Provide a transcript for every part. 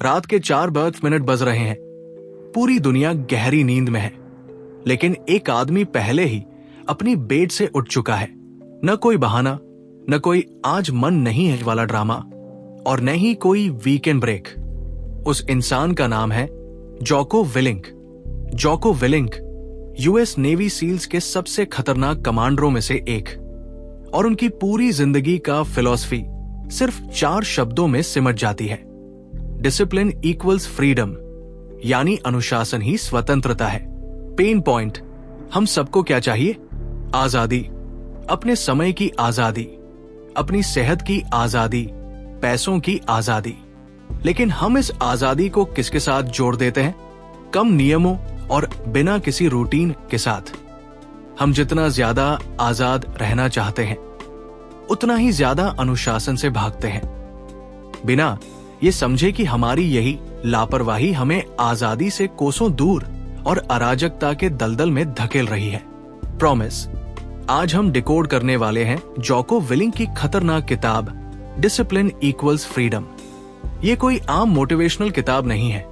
रात के 4 बज रहे हैं। पूरी दुनिया गहरी नींद में है, लेकिन एक आदमी पहले ही अपनी बेड से उठ चुका है। न कोई बहाना, न कोई आज मन नहीं है वाला ड्रामा, और न ही कोई वीकेंड ब्रेक। उस इंसान का नाम है जोको विलिंक। जोको विलिंक यूएस नेवी सील्स के सबसे खतरनाक कमांडरों में से एक, और उनकी पूरी जिंदगी का फिलॉसफी सिर्फ 4 शब्दों में सिमट जाती है। डिसिप्लिन इक्वल्स फ्रीडम, यानी अनुशासन ही स्वतंत्रता है। पेन पॉइंट, हम सबको क्या चाहिए? आजादी, अपने समय की आजादी, अपनी सेहत की आजादी, पैसों की आजादी। लेकिन हम इस आजादी को किसके साथ जोड़ देते हैं? कम नियमों और बिना किसी रूटीन के साथ। हम जितना ज्यादा आजाद रहना चाहते हैं, उतना ही ज्यादा अनुशासन से भागते हैं, बिना ये समझे कि हमारी यही लापरवाही हमें आजादी से कोसों दूर और अराजकता के दलदल में धकेल रही है। प्रॉमिस, आज हम डिकोड करने वाले हैं जोको विलिंक की खतरनाक किताब डिसिप्लिन इक्वल्स फ्रीडम। ये कोई आम मोटिवेशनल किताब नहीं है,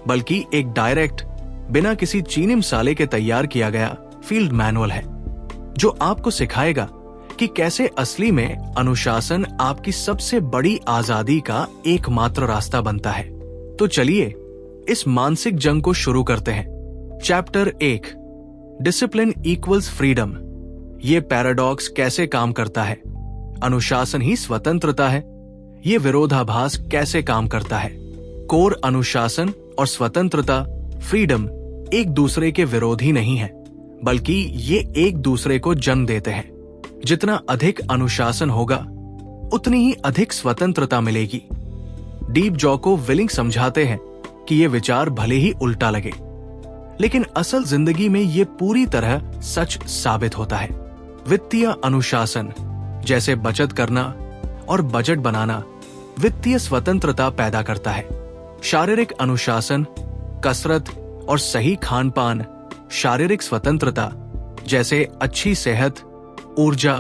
बल्कि एक डायरेक्ट, बिना किसी चीनी मसाले के तैयार किया गया फील्ड मैनुअल है, जो आपको सिखाएगा कि कैसे असली में अनुशासन आपकी सबसे बड़ी आजादी का एकमात्र रास्ता बनता है। तो चलिए इस मानसिक जंग को शुरू करते हैं। Chapter 1, discipline equals freedom. ये पैराडॉक्स कैसे काम करता है? अनुशासन ही स्वतंत्रता है। ये विरोधाभास कैसे काम करता है? कोर अनुशासन और स्वतंत्रता, फ्रीडम, एक दूसरे के विरोधी नहीं है, बल्कि ये एक दूसरे को जन्म देते हैं। जितना अधिक अनुशासन होगा, उतनी ही अधिक स्वतंत्रता मिलेगी। डीप जोको विलिंक समझाते हैं कि ये विचार भले ही उल्टा लगे, लेकिन असल जिंदगी में ये पूरी तरह सच साबित होता है। वित्तीय अनुशासन, जैसे बचत करना और बजट बनाना, वित्तीय स्वतंत्रता पैदा करता है। शारीरिक अनुशासन, कसरत और सही खान पान, शारीरिक स्वतंत्रता, जैसे अच्छी सेहत, ऊर्जा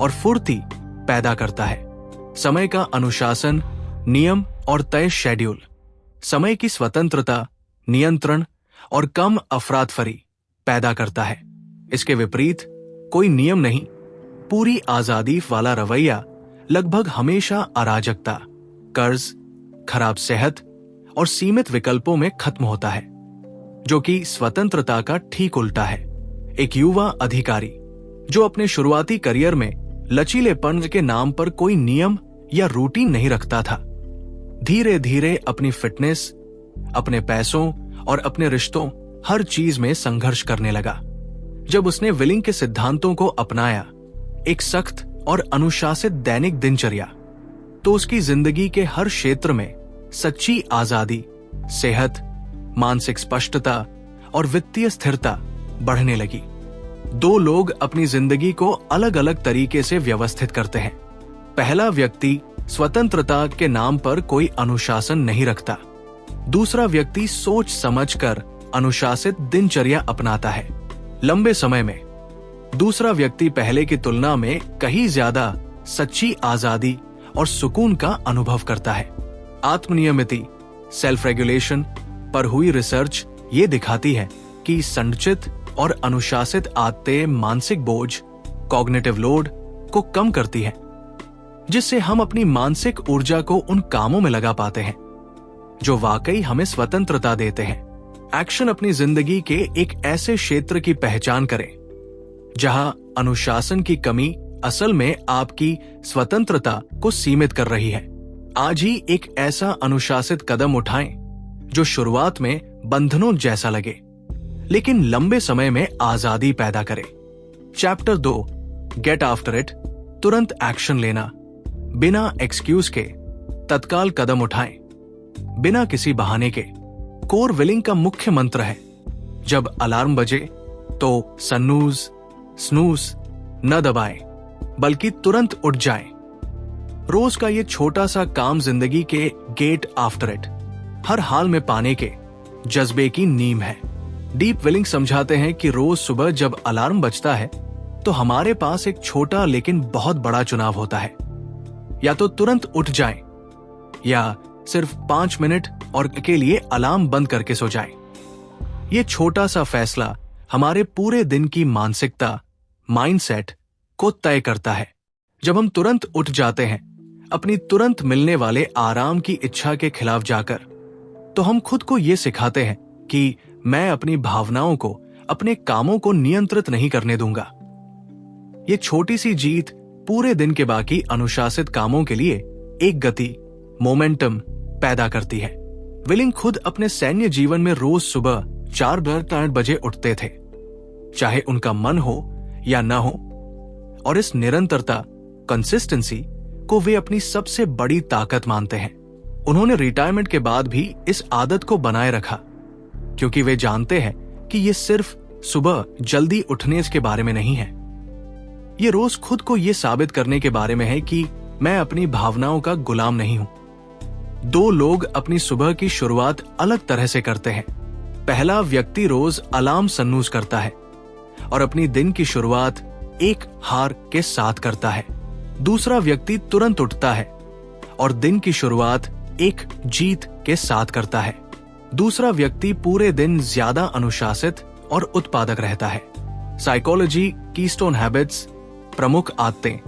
और फुर्ती पैदा करता है। समय का अनुशासन, नियम और तय शेड्यूल, समय की स्वतंत्रता, नियंत्रण और कम अफरातफरी पैदा करता है। इसके विपरीत कोई नियम नहीं, पूरी आजादी वाला रवैया लगभग हमेशा अराजकता, कर्ज, खराब सेहत और सीमित विकल्पों में खत्म होता है, जो कि स्वतंत्रता का ठीक उल्टा है। एक युवा अधिकारी जो अपने शुरुआती करियर में लचीलेपन के नाम पर कोई नियम या रूटीन नहीं रखता था, धीरे धीरे अपनी फिटनेस, अपने पैसों और अपने रिश्तों, हर चीज में संघर्ष करने लगा। जब उसने विलिंक के सिद्धांतों को अपनाया, एक सख्त और अनुशासित दैनिक दिनचर्या, तो उसकी जिंदगी के हर क्षेत्र में सच्ची आजादी, सेहत, मानसिक स्पष्टता और वित्तीय स्थिरता बढ़ने लगी। 2 लोग अपनी जिंदगी को अलग अलग तरीके से व्यवस्थित करते हैं। पहला व्यक्ति स्वतंत्रता के नाम पर कोई अनुशासन नहीं रखता। दूसरा व्यक्ति सोच समझकर अनुशासित दिनचर्या अपनाता है। लंबे समय में दूसरा व्यक्ति पहले की तुलना में कहीं ज्यादा सच्ची आजादी और सुकून का अनुभव करता है। आत्मनियमिति, सेल्फ रेगुलेशन पर हुई रिसर्च ये दिखाती है कि संचित और अनुशासित आदतें मानसिक बोझ, कॉग्निटिव लोड को कम करती है, जिससे हम अपनी मानसिक ऊर्जा को उन कामों में लगा पाते हैं जो वाकई हमें स्वतंत्रता देते हैं। एक्शन अपनी जिंदगी के एक ऐसे क्षेत्र की पहचान करें जहां अनुशासन की कमी असल में आपकी स्वतंत्रता को सीमित कर रही है। आज ही एक ऐसा अनुशासित कदम उठाएं जो शुरुआत में बंधनों जैसा लगे, लेकिन लंबे समय में आजादी पैदा करे। Chapter 2, get after it. तुरंत एक्शन लेना, बिना एक्सक्यूज के तत्काल कदम उठाएं, बिना किसी बहाने के। कोर विलिंक का मुख्य मंत्र है, जब अलार्म बजे तो सनूज, स्नूज न दबाएं, बल्कि तुरंत उठ जाएं। रोज का ये छोटा सा काम जिंदगी के गेट आफ्टर इट, हर हाल में पाने के जज्बे की नींव है। डीप विलिंक समझाते हैं कि रोज सुबह जब अलार्म बजता है तो हमारे पास एक छोटा लेकिन बहुत बड़ा चुनाव होता है। या तो तुरंत उठ जाएं, या सिर्फ 5 मिनट और के लिए अलार्म बंद करके सो जाएं। ये छोटा सा फैसला हमारे पूरे दिन की मानसिकता, माइंडसेट को तय करता है। जब हम तुरंत उठ जाते हैं, अपनी तुरंत मिलने वाले आराम की इच्छा के खिलाफ जाकर, तो हम खुद को ये सिखाते हैं कि मैं अपनी भावनाओं को, अपने कामों को नियंत्रित नहीं करने दूंगा। ये छोटी सी जीत पूरे दिन के बाकी अनुशासित कामों के लिए एक गति, मोमेंटम पैदा करती है। विलिंग खुद अपने सैन्य जीवन में रोज सुबह 4 बजे उठते थे, चाहे उनका मन हो या न हो, और इस निरंतरता, कंसिस्टेंसी को वे अपनी सबसे बड़ी ताकत मानते हैं। उन्होंने रिटायरमेंट के बाद भी इस आदत को बनाए रखा, क्योंकि वे जानते हैं कि ये सिर्फ सुबह जल्दी उठने के बारे में नहीं है। ये रोज खुद को ये साबित करने के बारे में है कि मैं अपनी भावनाओं का गुलाम नहीं हूं। 2 लोग अपनी सुबह की शुरुआत अलग तरह से करते हैं। पहला व्यक्ति रोज अलार्म सन्नूज करता है और अपनी दिन की शुरुआत एक हार के साथ करता है। दूसरा व्यक्ति तुरंत उठता है और दिन की शुरुआत एक जीत के साथ करता है। दूसरा व्यक्ति पूरे दिन ज्यादा अनुशासित और उत्पादक रहता है। साइकोलॉजी कीस्टोन हैबिट्स, प्रमुख आदतें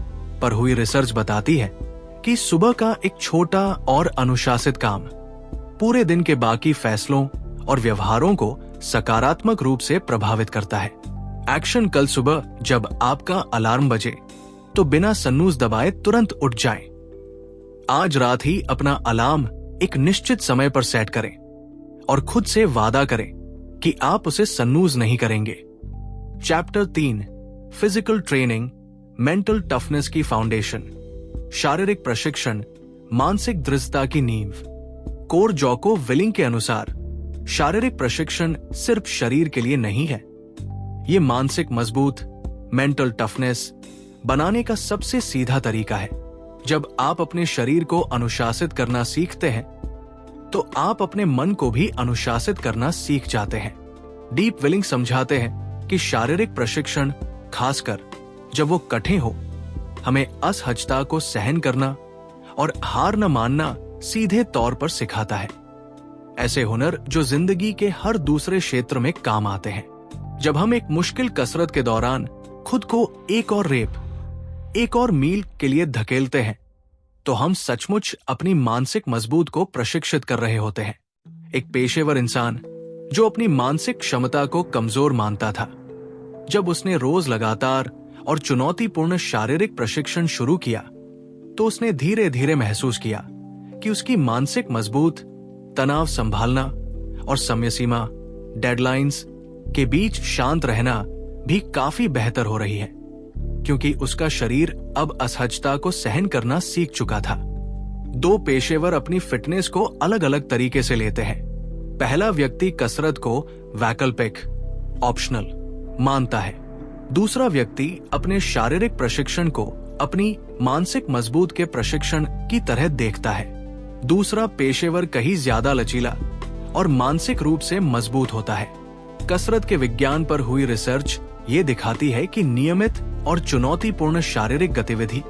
पर हुई रिसर्च बताती है कि सुबह का एक छोटा और अनुशासित काम पूरे दिन के बाकी फैसलों और व्यवहारों को सकारात्मक रूप से प्रभावित करता है। एक्शन: कल सुबह जब आपका अलार्म बजे तो बिना सन्नूज दबाए तुरंत उठ जाएं। आज रात ही अपना अलार्म एक निश्चित समय पर सेट करें और खुद से वादा करें कि आप उसे सन्नूज नहीं करेंगे। Chapter 3, physical training, mental toughness की फाउंडेशन। शारीरिक प्रशिक्षण मानसिक दृढ़ता की नींव। कोर जोको विलिंग के अनुसार शारीरिक प्रशिक्षण सिर्फ शरीर के लिए नहीं है, ये मानसिक मजबूत, मेंटल टफनेस बनाने का सबसे सीधा तरीका है। जब आप अपने शरीर को अनुशासित करना सीखते हैं, तो आप अपने मन को भी अनुशासित करना सीख जाते हैं। डीप विलिंग समझाते हैं कि शारीरिक प्रशिक्षण, खासकर जब वो कठिन हो, हमें असहजता को सहन करना और हार न मानना सीधे तौर पर सिखाता है। ऐसे हुनर जो जिंदगी के हर दूसरे क्षेत्र में काम आते हैं। जब हम एक मुश्किल कसरत के दौरान खुद को एक और मील के लिए धकेलते हैं, तो हम सचमुच अपनी मानसिक मजबूत को प्रशिक्षित कर रहे होते हैं। एक पेशेवर इंसान जो अपनी मानसिक क्षमता को कमजोर मानता था, जब उसने रोज लगातार और चुनौतीपूर्ण शारीरिक प्रशिक्षण शुरू किया, तो उसने धीरे धीरे महसूस किया कि उसकी मानसिक मजबूत, तनाव संभालना और समय सीमा, डेडलाइंस के बीच शांत रहना भी काफी बेहतर हो रही है, क्योंकि उसका शरीर अब असहजता को सहन करना सीख चुका था। 2 पेशेवर अपनी फिटनेस को अलग अलग तरीके से लेते हैं। पहला व्यक्ति कसरत को वैकल्पिक, ऑप्शनल मानता है। दूसरा व्यक्ति अपने शारीरिक प्रशिक्षण को अपनी मानसिक मजबूत के प्रशिक्षण की तरह देखता है। दूसरा पेशेवर कहीं ज्यादा लचीला और मानसिक रूप से मजबूत होता है। कसरत के विज्ञान पर हुई रिसर्च ये दिखाती है कि नियमित और चुनौतीपूर्ण शारीरिक गतिविधि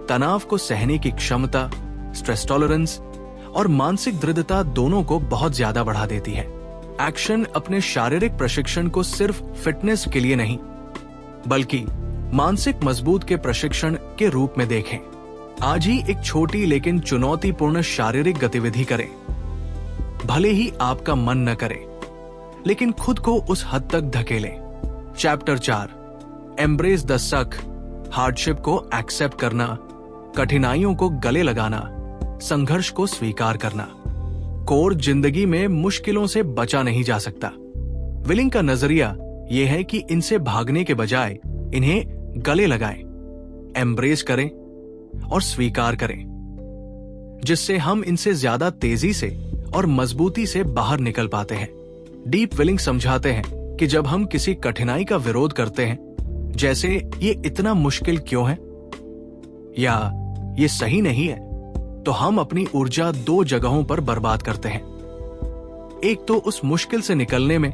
तनाव को सहने की क्षमता, स्ट्रेस टॉलरेंस और मानसिक दृढ़ता दोनों को बहुत ज्यादा बढ़ा देती है। एक्शन अपने शारीरिक प्रशिक्षण को सिर्फ फिटनेस के लिए नहीं, बल्कि मानसिक मजबूत के प्रशिक्षण के रूप में देखें। आज ही एक छोटी लेकिन चुनौतीपूर्ण शारीरिक गतिविधि करें। भले ही आपका मन न करे, लेकिन खुद को उस हद तक धकेलें। चैप्टर 4, एम्ब्रेस द सक, हार्डशिप को एक्सेप्ट करना, कठिनाइयों को गले लगाना, संघर्ष को स्वीकार करना। कोर जिंदगी में मुश्किलों से बचा नहीं जा सकता। विलिंग का नजरिया यह है कि इनसे भागने के बजाय इन्हें गले लगाएं, एम्ब्रेस करें और स्वीकार करें, जिससे हम इनसे ज्यादा तेजी से और मजबूती से बाहर निकल पाते हैं। डीप विलिंग समझाते हैं कि जब हम किसी कठिनाई का विरोध करते हैं, जैसे ये इतना मुश्किल क्यों है या ये सही नहीं है, तो हम अपनी ऊर्जा 2 जगहों पर बर्बाद करते हैं। एक तो उस मुश्किल से निकलने में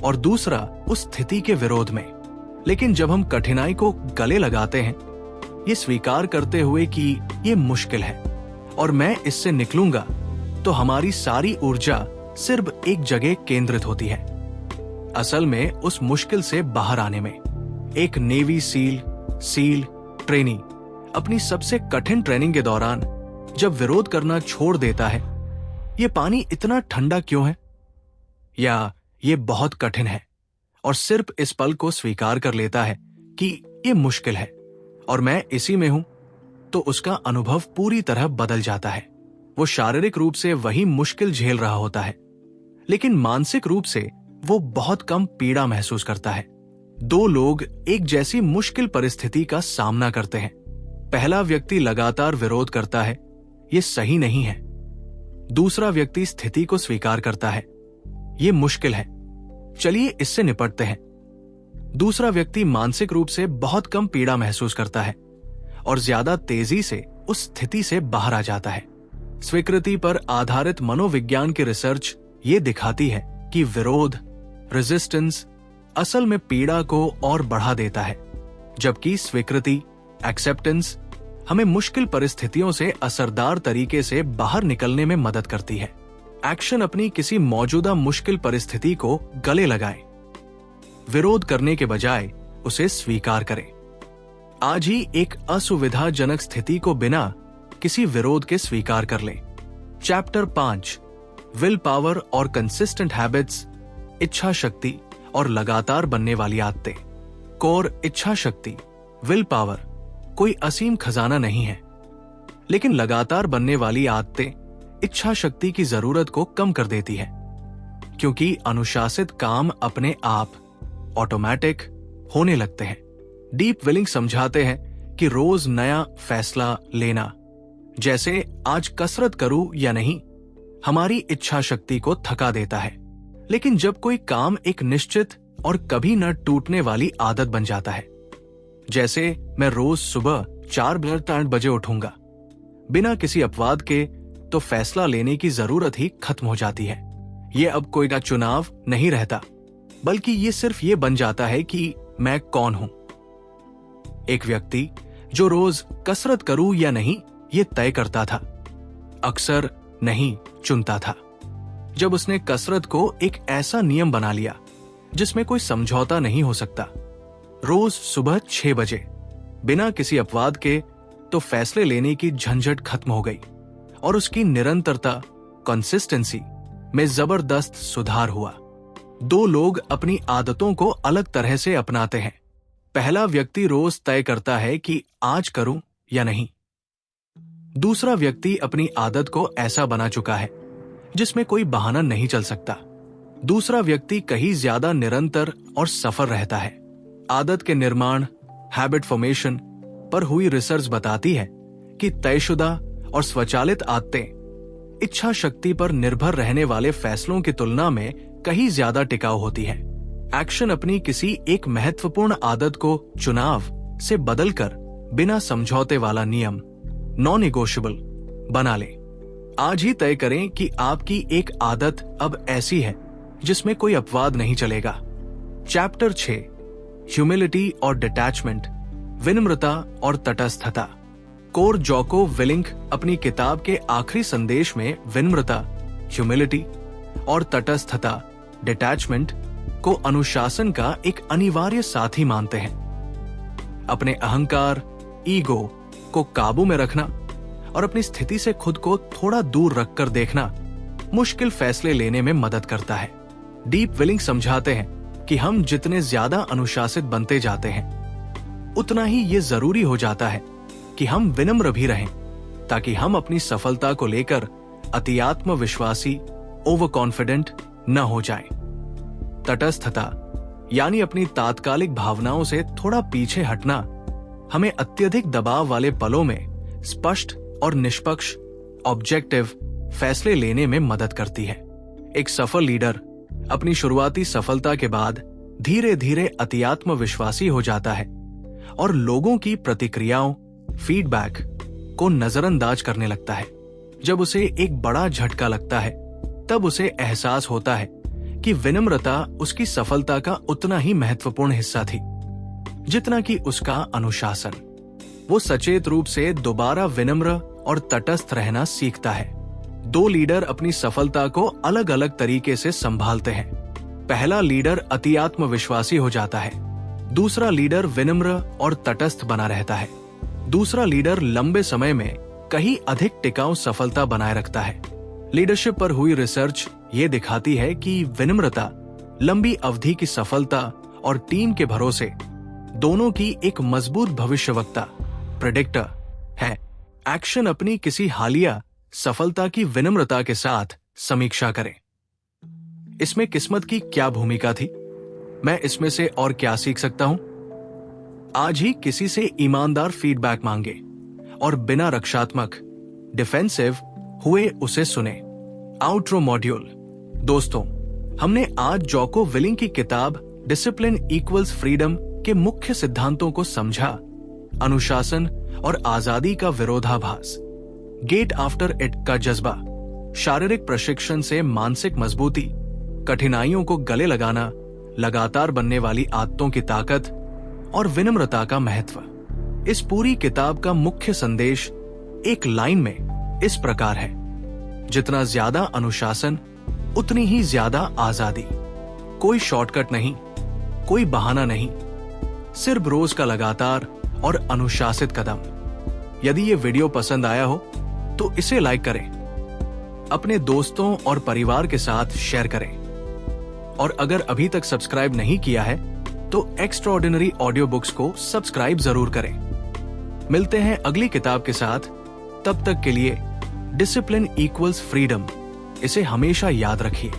और दूसरा उस स्थिति के विरोध में। लेकिन जब हम कठिनाई को गले लगाते हैं, ये स्वीकार करते हुए कि ये मुश्किल है और मैं इससे निकलूंगा, तो हमारी सारी ऊर्जा सिर्फ एक जगह केंद्रित होती है। असल में उस मुश्किल से बाहर आने में एक नेवी सील ट्रेनी अपनी सबसे कठिन ट्रेनिंग के दौरान जब विरोध करना छोड़ देता है, ये पानी इतना ठंडा क्यों है, या ये बहुत कठिन है, और सिर्फ इस पल को स्वीकार कर लेता है कि ये मुश्किल है और मैं इसी में हूं, तो उसका अनुभव पूरी तरह बदल जाता है। वो शारीरिक रूप से वही मुश्किल झेल रहा होता है, लेकिन मानसिक रूप से वो बहुत कम पीड़ा महसूस करता है। दो लोग एक जैसी मुश्किल परिस्थिति का सामना करते हैं। पहला व्यक्ति लगातार विरोध करता है, ये सही नहीं है। दूसरा व्यक्ति स्थिति को स्वीकार करता है, ये मुश्किल है, चलिए इससे निपटते हैं। दूसरा व्यक्ति मानसिक रूप से बहुत कम पीड़ा महसूस करता है और ज्यादा तेजी से उस स्थिति से बाहर आ जाता है। स्वीकृति पर आधारित मनोविज्ञान की रिसर्च ये दिखाती है कि विरोध, रेजिस्टेंस, असल में पीड़ा को और बढ़ा देता है, जबकि स्वीकृति, एक्सेप्टेंस, हमें मुश्किल परिस्थितियों से असरदार तरीके से बाहर निकलने में मदद करती है। एक्शन अपनी किसी मौजूदा मुश्किल परिस्थिति को गले लगाएं। विरोध करने के बजाय उसे स्वीकार करें। आज ही एक असुविधाजनक स्थिति को बिना किसी विरोध के स्वीकार कर लें। चैप्टर 5, विल पावर और कंसिस्टेंट हैबिट्स, इच्छा शक्ति और लगातार बनने वाली आदतें। कोर इच्छा शक्ति, विल पावर कोई असीम खजाना नहीं है, लेकिन लगातार बनने वाली आदतें इच्छा शक्ति की जरूरत को कम कर देती है, क्योंकि अनुशासित काम अपने आप ऑटोमेटिक होने लगते हैं। डीप विलिंग समझाते हैं कि रोज नया फैसला लेना, जैसे आज कसरत करूं या नहीं, हमारी इच्छा शक्ति को थका देता है। लेकिन जब कोई काम एक निश्चित और कभी न टूटने वाली आदत बन जाता है, जैसे मैं रोज सुबह 4 बजे उठूंगा, बिना किसी अपवाद के, तो फैसला लेने की जरूरत ही खत्म हो जाती है। ये अब कोई का चुनाव नहीं रहता, बल्कि ये सिर्फ ये बन जाता है कि मैं कौन हूं। एक व्यक्ति जो रोज कसरत करूं या नहीं ये तय करता था, अक्सर नहीं चुनता था। जब उसने कसरत को एक ऐसा नियम बना लिया जिसमें कोई समझौता नहीं हो सकता, रोज सुबह 6 बजे, बिना किसी अपवाद के, तो फैसले लेने की झंझट खत्म हो गई और उसकी निरंतरता, कंसिस्टेंसी में जबरदस्त सुधार हुआ। दो लोग अपनी आदतों को अलग तरह से अपनाते हैं। पहला व्यक्ति रोज तय करता है कि आज करूं या नहीं। दूसरा व्यक्ति अपनी आदत को ऐसा बना चुका है जिसमें कोई बहाना नहीं चल सकता। दूसरा व्यक्ति कहीं ज्यादा निरंतर और सफल रहता है। आदत के निर्माण, हैबिट फॉर्मेशन पर हुई रिसर्च बताती है कि तयशुदा और स्वचालित आदतें इच्छा शक्ति पर निर्भर रहने वाले फैसलों की तुलना में कहीं ज्यादा टिकाऊ होती है। एक्शन अपनी किसी एक महत्वपूर्ण आदत को चुनाव से बदलकर बिना समझौते वाला नियम, नॉन नेगोशिएबल बना ले। आज ही तय करें कि आपकी एक आदत अब ऐसी है जिसमें कोई अपवाद नहीं चलेगा। चैप्टर 6, ह्यूमिलिटी और डिटैचमेंट, विनम्रता और तटस्थता। कोर जोको विलिंग अपनी किताब के आखिरी संदेश में विनम्रता, ह्यूमिलिटी और तटस्थता, डिटैचमेंट को अनुशासन का एक अनिवार्य साथी मानते हैं। अपने अहंकार, ईगो को काबू में रखना और अपनी स्थिति से खुद को थोड़ा दूर रखकर देखना मुश्किल फैसले लेने में मदद करता है। डीप विलिंग समझाते हैं कि हम जितने ज्यादा अनुशासित बनते जाते हैं, उतना ही ये जरूरी हो जाता है कि हम विनम्र भी रहें, ताकि हम अपनी सफलता को लेकर अति आत्मविश्वासी, ओवर कॉन्फिडेंट न हो जाएं। तटस्थता यानी अपनी तात्कालिक भावनाओं से थोड़ा पीछे हटना हमें अत्यधिक दबाव वाले पलों में स्पष्ट और निष्पक्ष, ऑब्जेक्टिव फैसले लेने में मदद करती है। एक सफल लीडर अपनी शुरुआती सफलता के बाद धीरे धीरे अति आत्मविश्वासी हो जाता है और लोगों की प्रतिक्रियाओं, फीडबैक को नजरअंदाज करने लगता है। जब उसे एक बड़ा झटका लगता है, तब उसे एहसास होता है कि विनम्रता उसकी सफलता का उतना ही महत्वपूर्ण हिस्सा थी जितना कि उसका अनुशासन। वो सचेत रूप से दोबारा विनम्र और तटस्थ रहना सीखता है। दो लीडर अपनी सफलता को अलग अलग तरीके से संभालते हैं। पहला लीडर अति आत्मविश्वासी हो जाता है, दूसरा लीडर विनम्र और तटस्थ बना रहता है। दूसरा लीडर लंबे समय में कहीं अधिक टिकाऊ सफलता बनाए रखता है। लीडरशिप पर हुई रिसर्च ये दिखाती है कि विनम्रता लंबी अवधि की सफलता और टीम के भरोसे दोनों की एक मजबूत भविष्यवक्ता प्रेडिक्टर है। एक्शन अपनी किसी हालिया सफलता की विनम्रता के साथ समीक्षा करें। इसमें किस्मत की क्या भूमिका थी? मैं इसमें से और क्या सीख सकता हूं? आज ही किसी से ईमानदार फीडबैक मांगे और बिना रक्षात्मक डिफेंसिव हुए उसे सुने। Outro module. दोस्तों, हमने आज जोको विलिंग की किताब डिसिप्लिन इक्वल्स फ्रीडम के मुख्य सिद्धांतों को समझा। अनुशासन और आजादी का विरोधाभास, गेट आफ्टर इट का जज्बा, शारीरिक प्रशिक्षण से मानसिक मजबूती, कठिनाइयों को गले लगाना, लगातार बनने वाली आदतों की ताकत और विनम्रता का महत्व। इस पूरी किताब का मुख्य संदेश एक लाइन में इस प्रकार है: जितना ज्यादा अनुशासन उतनी ही ज्यादा आजादी। कोई शॉर्टकट नहीं, कोई बहाना नहीं, सिर्फ रोज का लगातार और अनुशासित कदम। यदि ये वीडियो पसंद आया हो तो इसे लाइक करें, अपने दोस्तों और परिवार के साथ शेयर करें, और अगर अभी तक सब्सक्राइब नहीं किया है तो एक्स्ट्राऑर्डिनरी ऑडियो बुक्स को सब्सक्राइब जरूर करें। मिलते हैं अगली किताब के साथ। तब तक के लिए डिसिप्लिन इक्वल्स फ्रीडम, इसे हमेशा याद रखिए।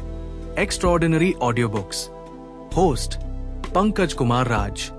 Extraordinary audio books. Host Pankaj Kumar राज।